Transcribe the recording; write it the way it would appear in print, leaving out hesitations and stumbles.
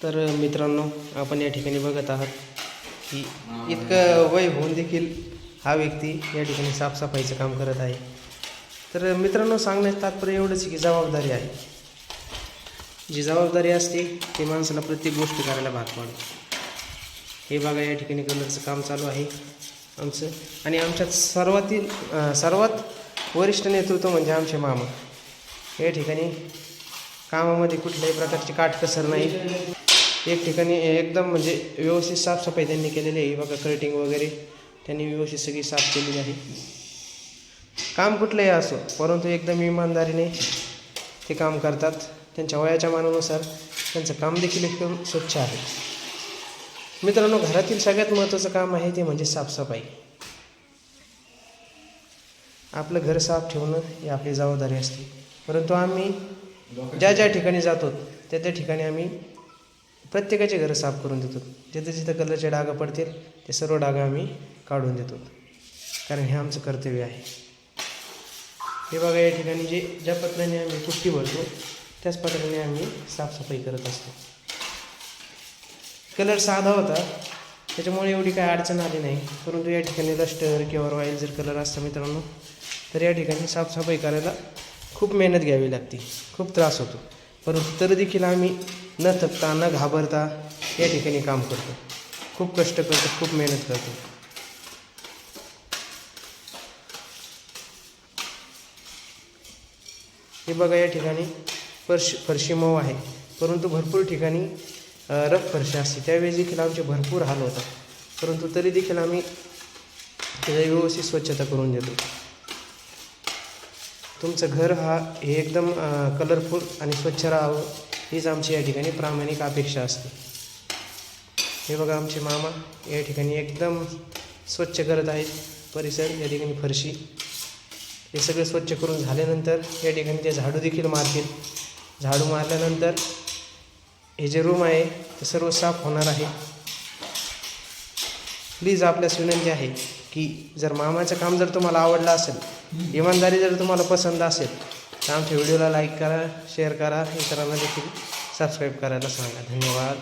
तर मित्रांनो, आपण या ठिकाणी बघत आहात की इतकं वय होऊन देखील हा व्यक्ती या ठिकाणी साफसफाईचं काम करत आहे. तर मित्रांनो, सांगण्याचं तात्पर्य एवढंच की जबाबदारी आहे. जी जबाबदारी असते ती माणसाला प्रत्येक गोष्ट करायला भाग पाडते. हे बघा, या ठिकाणी कलरचं काम चालू आहे आमचं. आणि आमच्यात सर्वात वरिष्ठ नेतृत्व म्हणजे आमचे मामा. या ठिकाणी कामामध्ये कुठल्याही प्रकारची काटकसर नाही. एक ठिकाणी एकदम म्हणजे व्यवस्थित साफसफाई त्यांनी केलेली आहे. बघा, कटिंग वगैरे त्यांनी व्यवस्थित सगळी साफ केलेली आहे. काम कुठलंही असो, परंतु एकदम इमानदारीने ते काम करतात. त्यांच्या वयाच्या मानानुसार त्यांचं काम देखील एकदम स्वच्छ आहे. मित्रांनो, घरातील सगळ्यात महत्त्वाचं काम आहे ते म्हणजे साफसफाई. आपलं घर साफ ठेवणं ही आपली जबाबदारी असते. परंतु आम्ही ज्या ठिकाणी जातो त्या ठिकाणी आम्ही प्रत्येकाचे घरं साफ करून देतो. जिथं जिथं कलरचे डाग पडतील ते सर्व डाग आम्ही काढून देतो, कारण हे आमचं कर्तव्य आहे. हे बघा, या ठिकाणी ज्या पद्धतीने आम्ही पुट्टी भरतो त्याच पद्धतीने आम्ही साफसफाई करत असतो. कलर साधा होता त्याच्यामुळे एवढी काय अडचण आली नाही. परंतु या ठिकाणी लस्टर किंवा रॉयल जर कलर असता मित्रांनो, तर या ठिकाणी साफसफाई करायला खूप मेहनत घ्यावी लागते, खूप त्रास होतो. परंतु तरी देखील आम्ही न थकता न घाबरता या ठिकाणी काम करतो. खूप कष्ट करतो, खूप मेहनत करतो. हे बघा, या ठिकाणी फरशी मऊ आहे, परंतु भरपूर ठिकाणी रफ फरशी असते. त्यावेळेस देखील आमचे भरपूर हाल होतात. परंतु तरी देखील आम्ही त्याची व्यवस्थित स्वच्छता करून देतो. तुमचं घर हे एकदम कलरफुल आणि स्वच्छ राहावं हीच आमची या ठिकाणी प्रामाणिक अपेक्षा असते. हे बघा, आमचे मामा या ठिकाणी एकदम स्वच्छ करत आहेत परिसर. या ठिकाणी फरशी हे सगळं स्वच्छ करून झाल्यानंतर या ठिकाणी ते झाडू देखील मारतील. झाडू मारल्यानंतर हे जे रूम आहे ते सर्व साफ होणार आहे. प्लीज आपल्यास विनंती आहे की जर मामाचं काम जर तुम्हाला आवडलं असेल, इमानदारी जर तुम्हाला पसंत असेल, तर आमच्या व्हिडिओला लाईक करा, शेअर करा, इतरांना देखील सबस्क्राईब करायला सांगा. धन्यवाद.